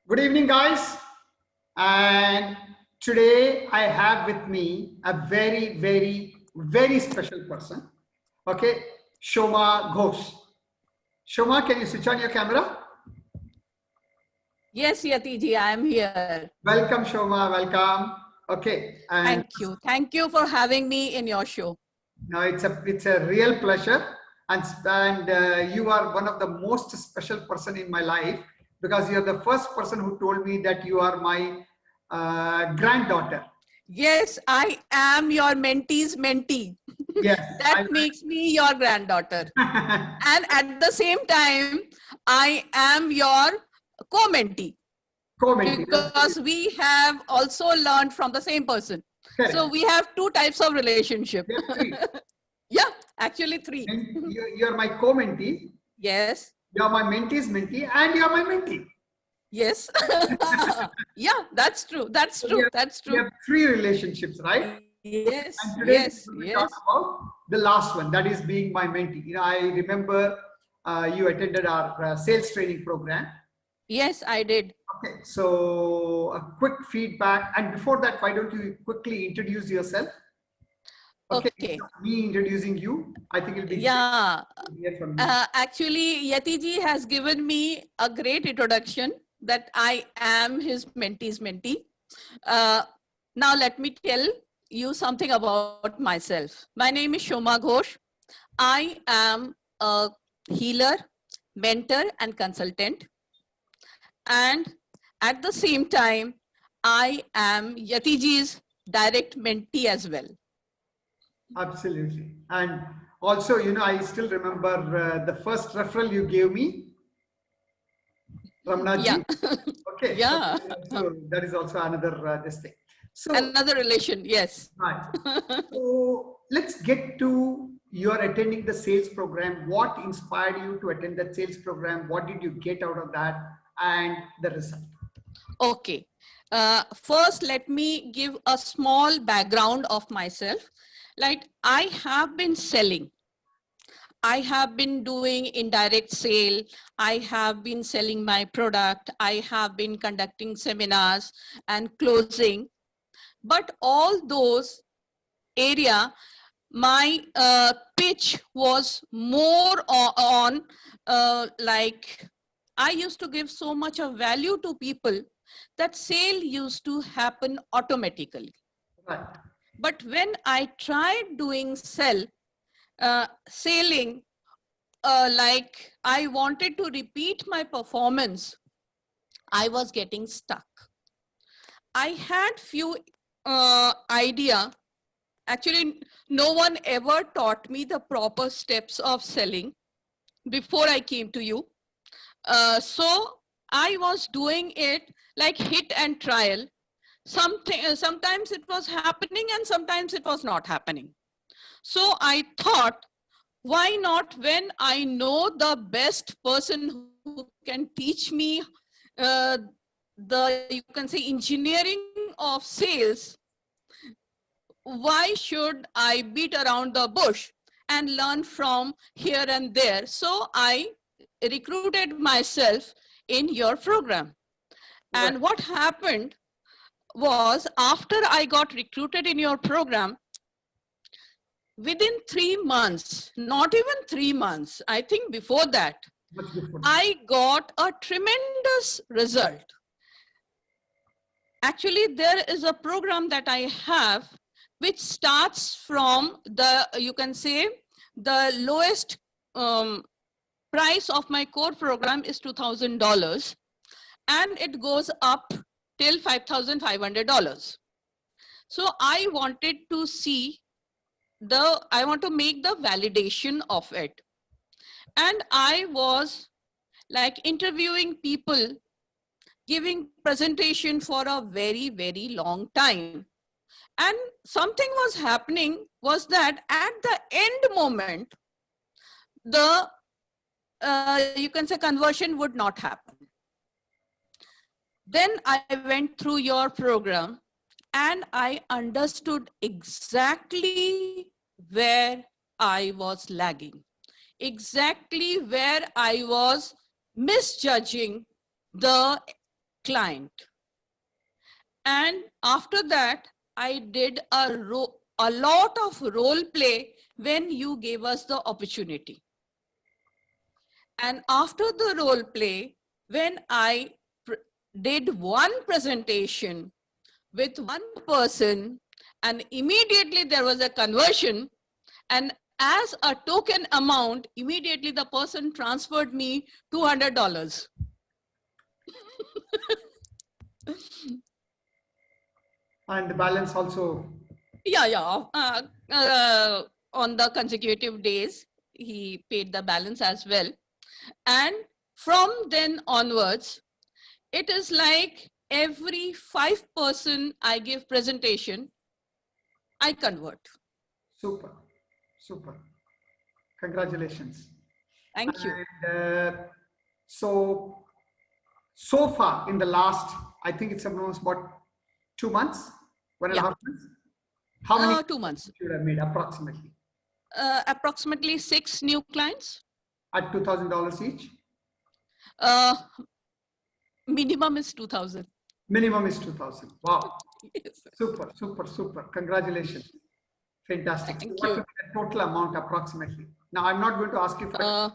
Good evening, guys. And today I have with me a very special person. Okay, Shoma Ghosh. Shoma, can you switch on your camera? Yes, Yatiji, I am here. Welcome, Shoma. Welcome. Okay, and Thank you. Thank you for having me in your show. now it's a real pleasure, and you are one of the most special person in my life because you are the first person who told me that you are my granddaughter. Yes, I am your mentee's mentee. Yes, That makes me your granddaughter. And at the same time, I am your co-mentee. co-mentee. Because we have also learned from the same person. Correct. So we have two types of relationship. We have three. Yeah, actually three. And you're my co-mentee. Yes. You're my mentee's mentee, and you're my mentee. Yes. Yeah, that's true. That's true. That's We true. have three relationships, right? Yes. And today Yes. we Yes. talk about the last one, that is being my mentee. I remember you attended our sales training program. Yes, I did. Okay, so a quick feedback. And before that, why don't you quickly introduce yourself? Okay. Me introducing you, I think it'll be Yeah. great to hear from you. Actually, Yatiji has given me a great introduction that I am his mentee's mentee. Now let me tell you something about myself. My name is Shoma Ghosh. I am a healer, mentor, and consultant. And at the same time, I am Yatiji's direct mentee as well. Absolutely. And also, I still remember the first referral you gave me, Ramnaji. Yeah. Okay. Yeah. So that is also another this thing. So Another relation, yes. right. So let's get to your attending the sales program. What inspired you to attend that sales program? What did you get out of that, and the result? Okay. First, let me give a small background of myself. Like I have been selling. I have been doing indirect sale. I have been selling my product. I have been conducting seminars and closing. But all those area, my pitch was more on like I used to give so much of value to people that sale used to happen automatically. Right. But when I tried doing selling, like I wanted to repeat my performance, I was getting stuck. I had few idea. Actually, no one ever taught me the proper steps of selling before I came to you. So I was doing it like hit and trial. Sometimes it was happening and sometimes it was not happening. So I thought, why not when I know the best person who can teach me you can say engineering of sales, why should I beat around the bush and learn from here and there? So I recruited myself in your program. Right. And what happened was after I got recruited in your program, within 3 months, not even 3 months, I think before that, I got a tremendous result. Actually, there is a program that I have which starts from the, you can say, the lowest price of my core program is $2,000 and it goes up till $5,500. So I wanted to see I want to make the validation of it. And I was like interviewing people, giving presentation for a very long time. And something was happening was that at the end moment, the you can say conversion would not happen. Then I went through your program and I understood exactly where I was lagging, exactly where I was misjudging the client. And after that, I did a lot of role play when you gave us the opportunity. And after the role play, when I did one presentation with one person, and immediately there was a conversion, and as a token amount, immediately the person transferred me $200. And the balance also. Yeah. On the consecutive days, he paid the balance as well. And from then onwards, it is like every 5% I give presentation, I convert. Super, super. Congratulations. Thank you. And so far in the last, I think it's almost about 2 months, 1.5 months. How many 2 months. you have made approximately? Approximately 6 new clients. At $2,000 each? Minimum is 2,000. Minimum is 2,000. Wow. Yes. Super, super, super. Congratulations. Fantastic. Thank So what you. will be the total amount approximately? Now, I'm not going to ask you for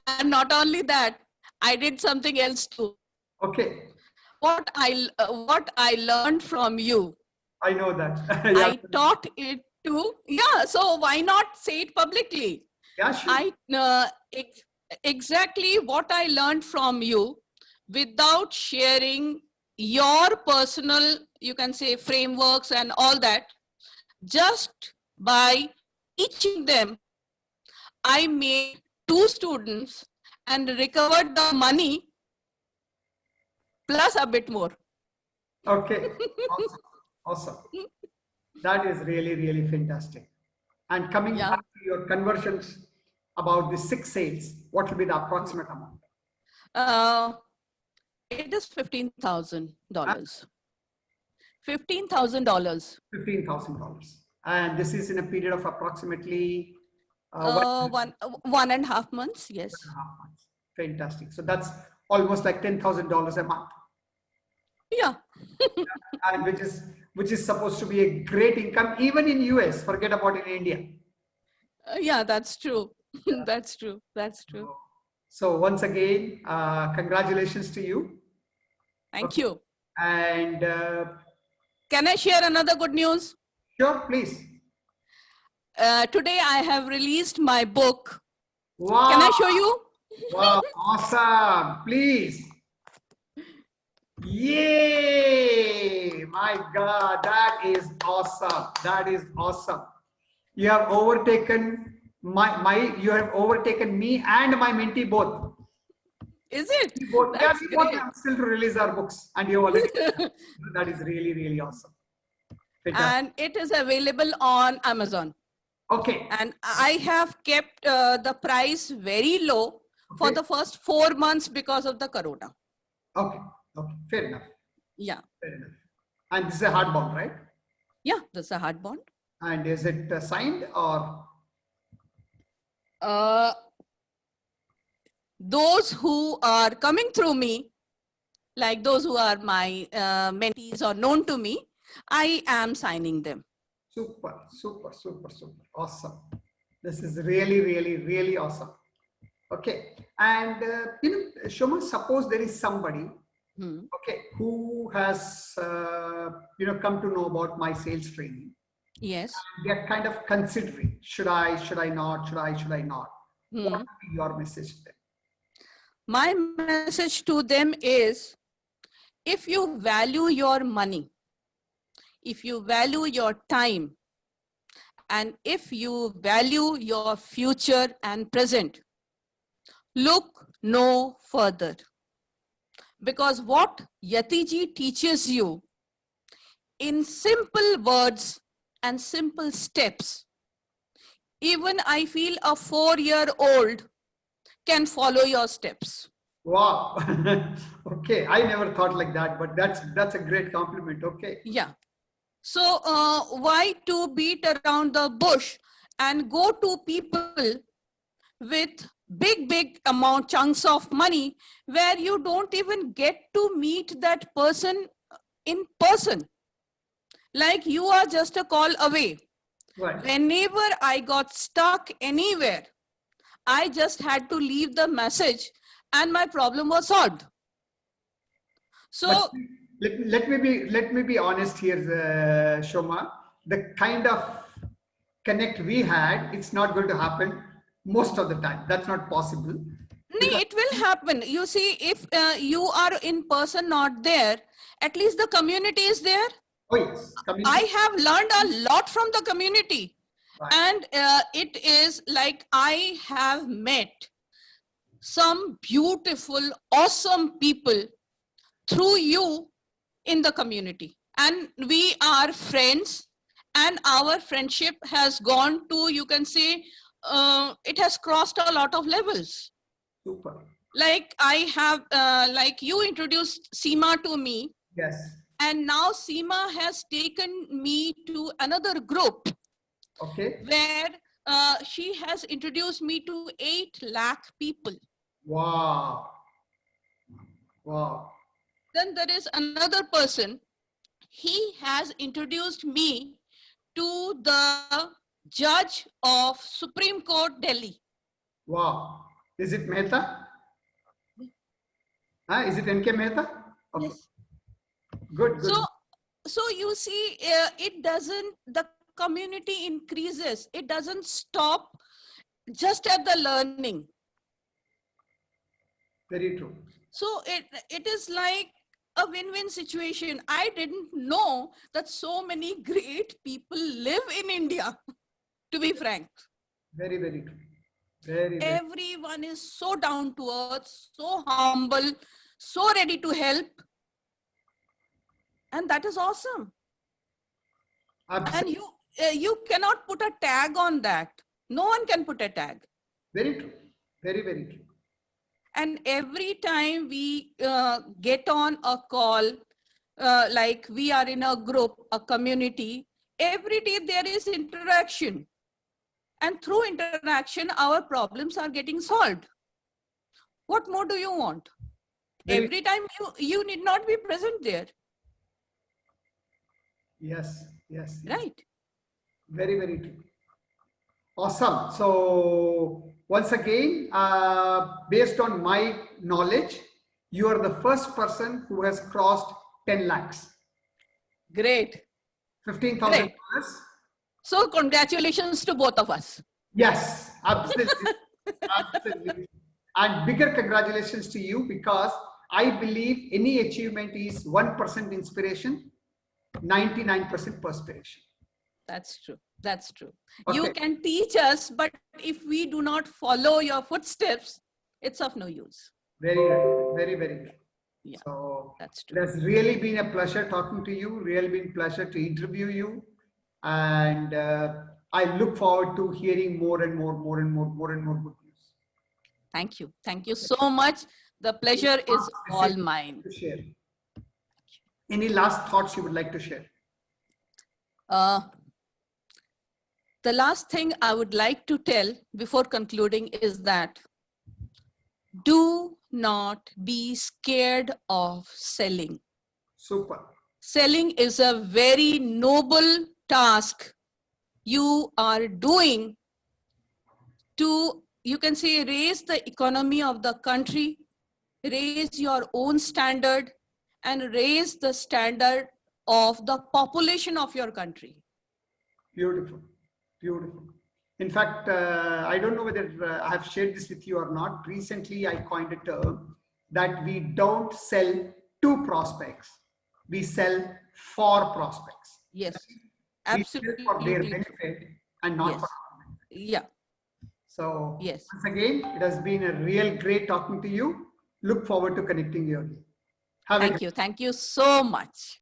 And not only that, I did something else too. Okay. What I learned from you, I know that. Yeah. I taught it to, yeah, so why not say it publicly? Yeah, sure. Exactly what I learned from you without sharing your personal, you can say, frameworks and all that, just by teaching them, I made 2 students and recovered the money plus a bit more. Okay. Awesome. Awesome. That is really, really fantastic. And coming Yeah. back to your conversions about the 6 sales, what will be the approximate amount? It is $15,000. $15,000. $15,000. And this is in a period of approximately 1.5 months, yes. 1.5 months. Fantastic. So that's almost like $10,000 a month. Yeah. And which is supposed to be a great income even in US. Forget about in India. Yeah, that's true. That's true. That's true. So once again, congratulations to you. Thank you. And Can I share another good news? sure, please. Today I have released my book. Wow. Can I show you? Wow, awesome. Please. Yay! My God, that is awesome. That is awesome. You have overtaken you have overtaken me and my mentee both. Is it? We both, yeah, That's we both great. have still to release our books, and you already. That is really, really awesome. Fantastic. And it is available on Amazon. Okay. And I have kept the price very low for Okay. the first 4 months because of the corona. Okay. Okay. Fair enough. Yeah. Fair enough. And this is a hardbound, right? Yeah, that's a hard bond. And is it signed or? Those who are coming through me, like those who are my mentees or known to me, I am signing them. Super, super, super, super. Awesome. This is really, really, really awesome. Okay. And, Shoma, suppose there is somebody, okay, who has, come to know about my sales training. Yes. They're kind of considering, should I not? Should I not? What would be your message to them? My message to them is, if you value your money, if you value your time, and if you value your future and present, look no further. Because what Yatiji teaches you in simple words and simple steps, even I feel a 4-year-old can follow your steps. Wow. Okay. I never thought like that, but that's a great compliment. Okay. Yeah. So why to beat around the bush and go to people with big amount, chunks of money, where you don't even get to meet that person in person. Like you are just a call away. Right. Whenever I got stuck anywhere, I just had to leave the message and my problem was solved. So But let me be honest here, Shoma. The kind of connect we had, it's not going to happen most of the time. That's not possible. Because, it will happen. You see, if you are in person not there, at least the community is there. oh yes, I community. have learned a lot from the community. Right. And it is like I have met some beautiful, awesome people through you in the community. And we are friends, and our friendship has gone to, you can say, it has crossed a lot of levels. Super. Like I have, like you introduced Seema to me, Yes. and now Seema has taken me to another group Okay. where she has introduced me to 8 lakh people. Wow. Wow. Then there is another person. He has introduced me to the judge of Supreme Court, Delhi. Wow. Is it Mehta? Is it NK Mehta? Okay. Yes. Good, good. So you see, it doesn't, the community increases. It doesn't stop just at the learning. Very true. So it is like a win-win situation. I didn't know that so many great people live in India, to be frank. Very, very true. Very, very. Everyone is so down to earth, so humble, so ready to help. And that is awesome. Absolutely. And you cannot put a tag on that. No one can put a tag. Very true. Very, very true. And every time we get on a call, like we are in a group, a community, every day there is interaction. And through interaction, our problems are getting solved. What more do you want? Very, Every time you need not be present there, yes, yes, yes. right? Very, very true. Awesome. So once again, based on my knowledge, you are the first person who has crossed 10 lakhs, Great. $15,000. So congratulations to both of us. Yes, absolutely. Absolutely. And bigger congratulations to you, because I believe any achievement is 1% inspiration, 99% perspiration. That's true. That's true. Okay. You can teach us, but if we do not follow your footsteps, it's of no use. Very right. Very, very true. Yeah, So that's true. it has really been a pleasure talking to you, really been a pleasure to interview you. And I look forward to hearing more and more good news. Thank you. Thank you so much. The pleasure is all mine. To share. Any last thoughts you would like to share? The last thing I would like to tell before concluding is that do not be scared of selling. Super. Selling is a very noble task you are doing to, you can say, raise the economy of the country, raise your own standard, and raise the standard of the population of your country. Beautiful. Beautiful. In fact, I don't know whether I have shared this with you or not. Recently, I coined a term that we don't sell to prospects. We sell for prospects. Yes, We absolutely. sell for their benefit and not Yes. for our benefit. Yeah. So Yes. once again, it has been a real great talking to you. Look forward to connecting you again. Thank you. Thank you so much.